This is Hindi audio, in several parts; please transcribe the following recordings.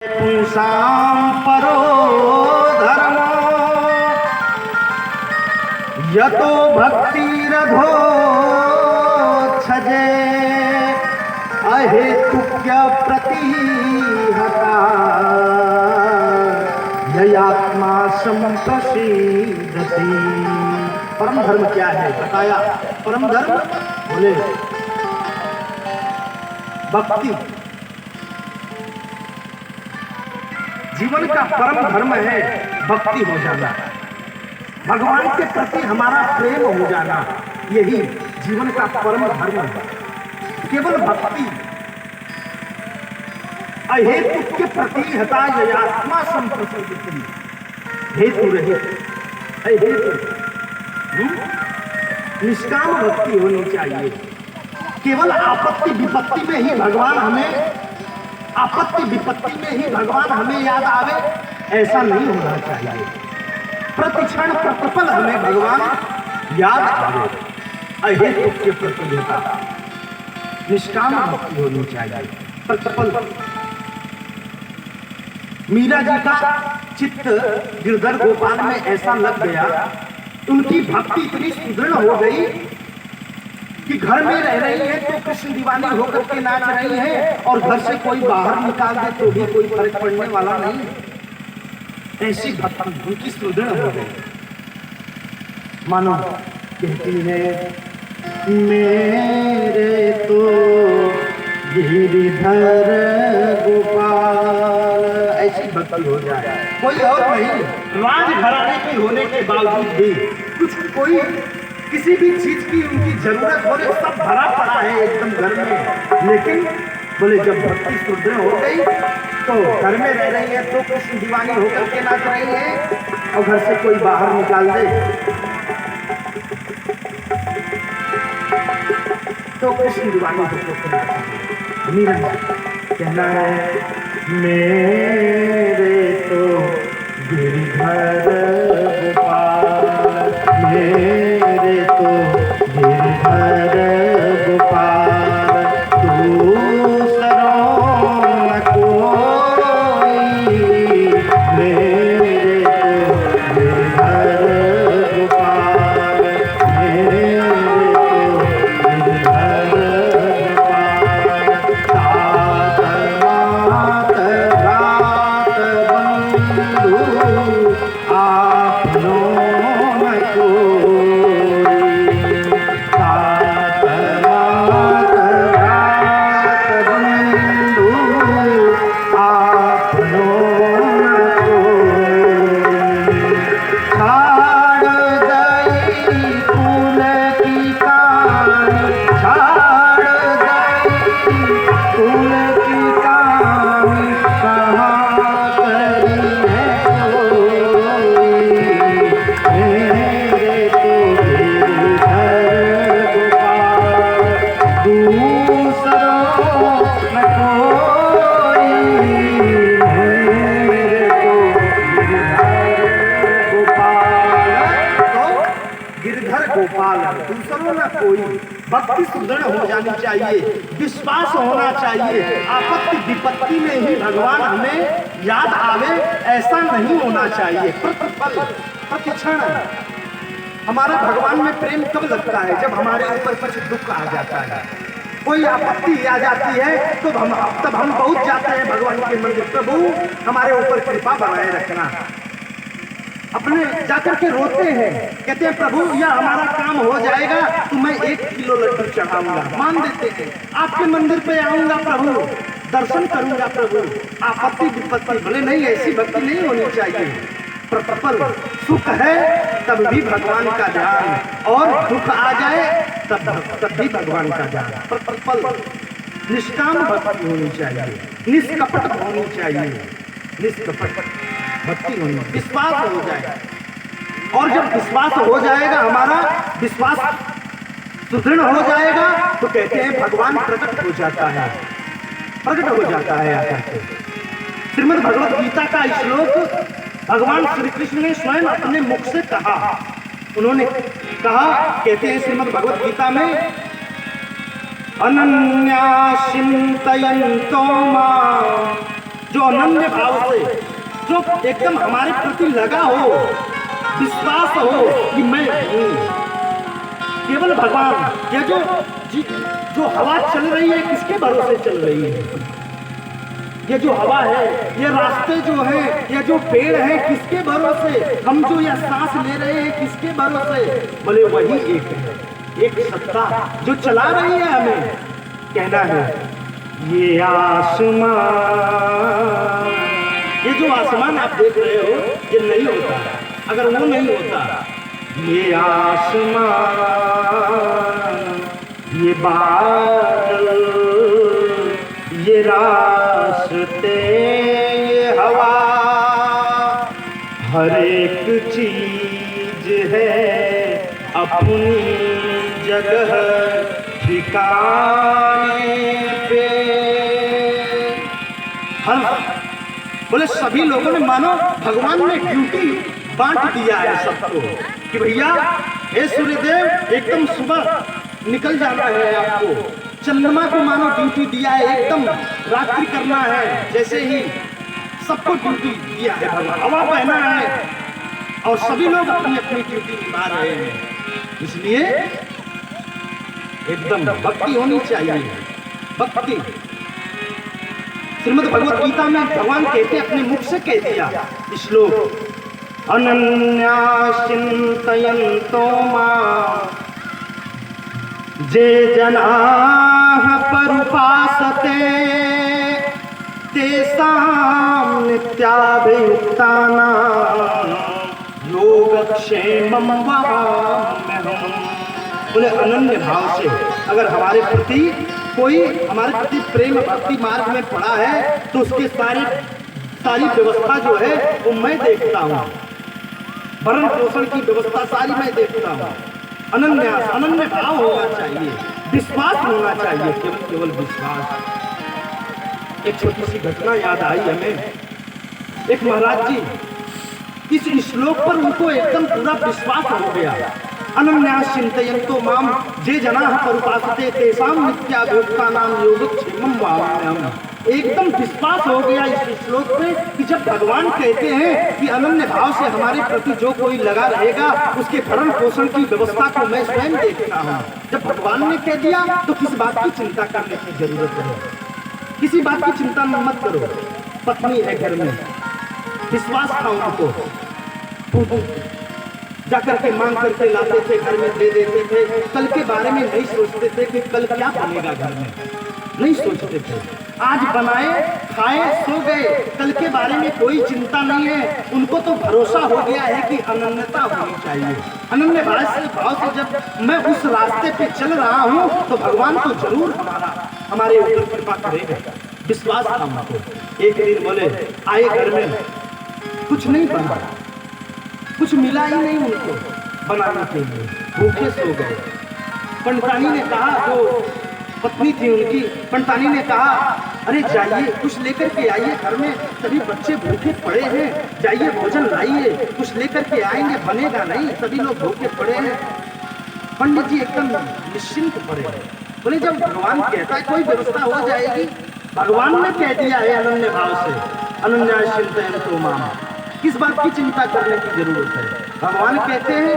पुंसां परो धर्मो यतो भक्तिरधोक्षजे अहेतुक्य प्रतिहता ययात्मा संप्रसीदति। परम धर्म क्या है बताया। परम धर्म बोले भक्ति। जीवन का परम धर्म है भक्ति हो जाना, भगवान के प्रति हमारा प्रेम हो जाना, यही जीवन का परम धर्म है। केवल भक्ति अहेतु के प्रति हता ययात्मा संप्रसीदति। हेतु रहित अहेतु निष्काम भक्ति होनी चाहिए। केवल आपत्ति विपत्ति में ही भगवान हमें आपत्ति विपत्ति में ही भगवान हमें याद आवे, ऐसा नहीं होना चाहिए। प्रतिक्षण प्रतिपल हमें भगवान याद आवे। अहेतु के प्रति निष्काम भक्ति होनी चाहिए। प्रतिपल मीरा जी का चित्त गिरधर गोपाल में ऐसा लग गया, उनकी भक्ति इतनी सुदृढ़ हो गई कि घर में रह रही है तो कृष्ण दीवानी होकर के नाच रही है, और घर से कोई बाहर निकाल दे तो भी कोई फर्क पड़ने वाला नहीं। ऐसी भक्ति उनकी सुदृढ़ हो गई। मानो कहती है मेरे तो गिरिधर गोपाल, ऐसी भक्ति हो जाए। कोई और नहीं, राजघराने की होने के बावजूद भी कुछ कोई किसी भी चीज की उनकी जरूरत हो रही, सब भरा पड़ा है एकदम घर में, लेकिन बोले जब भक्ति सुदृढ़ हो गई तो घर में रह रही है तो कृष्ण दीवानी होकर के नाच रही है, और घर से कोई बाहर निकाल दे तो कृष्ण दीवानी होकर के नाच रही है। मीरा कहना है मेरे तो गिरधर गोपाल, मेरे तो गिरधर गोपाल, दूसरों न कोई, मेरे तो गिरधर गोपाल, मेरे तो गिरधर गोपाल। तात मात रात बंधु आपनो न कोई, तात मात रात बंधु आपनो न कोई। छाड़ गई कुल की कहानी, छाड़ गई कुल की कहानी, कहाँ करी है कोई, मेरे तो गिरधर गोपाल, दूसरों न कोई, मेरे तो गिरधर गोपाल। तो गिरधर गोपाल, दूसरों न कोई। भक्ति सुदृढ़ हो जानी चाहिए, विश्वास होना चाहिए। आपत्ति विपत्ति में ही भगवान हमें याद आवे, ऐसा नहीं होना चाहिए। प्रतिपल प्रतिक्षण हमारा भगवान में प्रेम कब लगता है? जब हमारे ऊपर कुछ दुख आ जाता है, कोई आपत्ति आ जाती है तो तब हम पहुंच जाते हैं भगवान के मंदिर। प्रभु हमारे ऊपर कृपा बनाए रखना। अपने जाकर के रोते हैं, कहते हैं प्रभु यह हमारा काम हो जाएगा तो मैं 1 किलो लड्डू चढ़ाऊंगा, मान देते हैं। आपके मंदिर पे आऊंगा प्रभु, दर्शन करूंगा प्रभु। आपत्ति विपत्ति भले नहीं, ऐसी भक्ति नहीं होनी चाहिए। प्रतिपल सुख है तब भी भगवान का ध्यान, और दुख आ जाए तब भी भगवान का ध्यान। प्रतिपल निष्काम भक्ति होनी चाहिए, निष्कपट होनी चाहिए, निष्कपट भक्ति होनी, विश्वास हो जाएगा। और जब विश्वास हो जाएगा, हमारा विश्वास सुदृढ़ हो जाएगा, तो कहते हैं भगवान प्रकट हो जाता है, प्रकट हो जाता है आकर के। श्रीमद् भगवत गीता का श्लोक भगवान श्री कृष्ण ने स्वयं अपने मुख से कहा। उन्होंने कहा, कहते हैं श्रीमद् भगवत गीता में, अनन्या चिंतयन्तो मां जो अनन्य भाव से, जो एकदम हमारे प्रति लगा हो, विश्वास हो कि मैं हूँ केवल भगवान। ये जो हवा चल रही है किसके भरोसे चल रही है? ये जो हवा है, ये रास्ते जो है, ये जो पेड़ है किसके भरोसे? हम जो यह सांस ले रहे हैं किसके भरोसे? बोले वही एक है, एक सत्ता जो चला रही है हमें। कहना है ये आसमान, ये जो आसमान आप देख रहे हो ये नहीं होता अगर वो नहीं होता। ये आसमान, ये बादल, ये रास्ते, ये हवा, हर एक चीज है अपनी जगह ठिकाने पे। हर बोले सभी लोगों ने मानो भगवान ने ड्यूटी बांट दिया है सबको कि भैया हे सूर्यदेव एकदम सुबह निकल जाना है आपको। चंद्रमा को मानो ड्यूटी दिया है एकदम रात्रि करना है, जैसे ही सबको ड्यूटी दिया है भगवान। हवा बहना है और सभी लोग अपनी अपनी ड्यूटी निभा रहे हैं। इसलिए एकदम भक्ति होनी चाहिए, भक्ति। श्रीमद् भगवत गीता में भगवान कहते अपने मुख से कह दिया श्लोक, अनन्या चिंतयन्तो मां जे जनाः परुपासते तेषां नित्याभियुक्तानां योगक्षेमं वहाम्यहम्। बोले अनन्य भाव से अगर हमारे प्रति कोई हमारे प्रति प्रेम भक्ति मार्ग में पड़ा है तो उसके सारी व्यवस्था जो है वो मैं देखता हूँ। भरण पोषण की व्यवस्था सारी मैं देखता हूँ। अनन्य भाव होना चाहिए, विश्वास होना चाहिए, केवल विश्वास। एक छोटी सी घटना याद आई हमें। एक महाराज जी इस श्लोक पर उनको एकदम पूरा विश्वास हो गया। अनन्या चिंतयन्तो मां जे जनाः परुपासते तेषां नित्याभियुक्तानां योगक्षेमं वहाम्यहम्। एकदम विश्वास हो गया इस श्लोक पे कि जब भगवान कहते हैं कि अनन्य भाव से हमारे प्रति जो कोई लगा रहेगा उसके भरण पोषण की व्यवस्था को मैं स्वयं देखता हूँ। जब भगवान ने कह दिया तो किस बात की चिंता करने की जरूरत है? किसी बात की चिंता मत करो। पत्नी है घर में, विश्वास था उनको, जाकर के मांग करके लाते थे, घर में दे देते थे। कल के बारे में नहीं सोचते थे कि कल क्या बनेगा घर में, नहीं सोचते थे। आज बनाए खाए सो गए, कल के बारे में कोई चिंता नहीं है। उनको तो भरोसा हो गया है कि अनन्यता होनी चाहिए। अनन्य भाव से जब मैं उस रास्ते पे चल रहा हूँ तो भगवान तो जरूर हमारे ऊपर कृपा करेगा। विश्वास था उनको। एक दिन बोले आए घर में, कुछ नहीं बना, कुछ मिला ही नहीं उनको बनाने के लिए, भूखे सो गए। पंडितानी ने कहा, जो पत्नी थी उनकी, पंडितानी ने कहा अरे जाइए कुछ लेकर के आइए, घर में सभी बच्चे भूखे पड़े हैं, जाइए भोजन लाइए, कुछ लेकर के आएंगे, बनेगा नहीं, सभी लोग भूखे पड़े हैं। पंडित जी एकदम निश्चिंत पड़े। बोले जब भगवान कहता है कोई व्यवस्था हो जाएगी। भगवान ने कह दिया है अनन्य भाव से, अनन्या चिंतयन्तो मां, किस बात की चिंता करने की जरूरत है? भगवान कहते हैं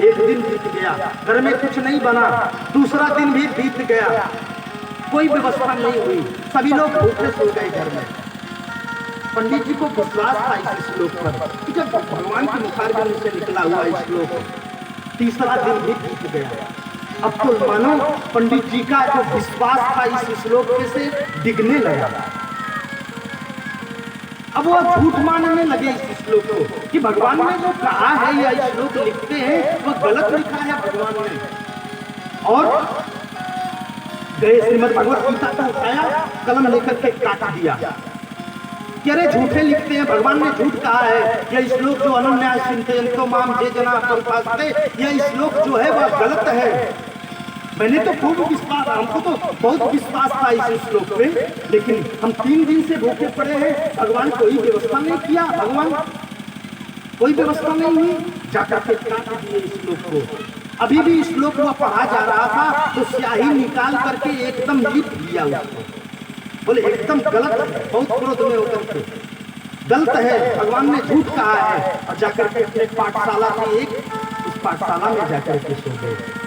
एक दिन बीत गया, घर में कुछ नहीं बना, दूसरा दिन भी बीत गया, कोई व्यवस्था नहीं हुई, सभी लोग भूखे सो गए घर में। पंडित जी को विश्वास था इस श्लोक पर कि जब भगवान के मुखारबिंद से निकला हुआ इस श्लोक, तीसरा दिन भी बीत गया। अब तो मानो पंडित जी का जो विश्वास था इस श्लोक से डिगने लगा। अब वो झूठ मानने लगे इस श्लोक को कि भगवान ने जो कहा है या श्लोक लिखते हैं वो गलत लिखा है भगवान ने। और गए श्रीमद् भगवत गीता को उठाया, कलम लेकर के काट दिया कि अरे झूठे लिखते हैं, भगवान ने झूठ कहा है। यह श्लोक जो अनन्या चिंतयन्तो मां जे जनाः परुपासते, यह श्लोक जो है वह गलत है। मैंने तो खूब विश्वास, हमको तो बहुत विश्वास था इस श्लोक पे, लेकिन हम 3 दिन से भूखे पड़े हैं, भगवान कोई व्यवस्था नहीं किया, भगवान कोई व्यवस्था नहीं हुई, जाकर के काट दिए इस श्लोक को। अभी भी इस श्लोक को पढ़ा जा रहा था तो स्याही निकाल करके एकदम लिख दिया उसको बोले एकदम गलत है, बहुत क्रोध में होकर के गलत है, भगवान ने झूठ कहा है। और जाकर के अपने पाठशाला में उस पाठशाला में जाकर के सो गए।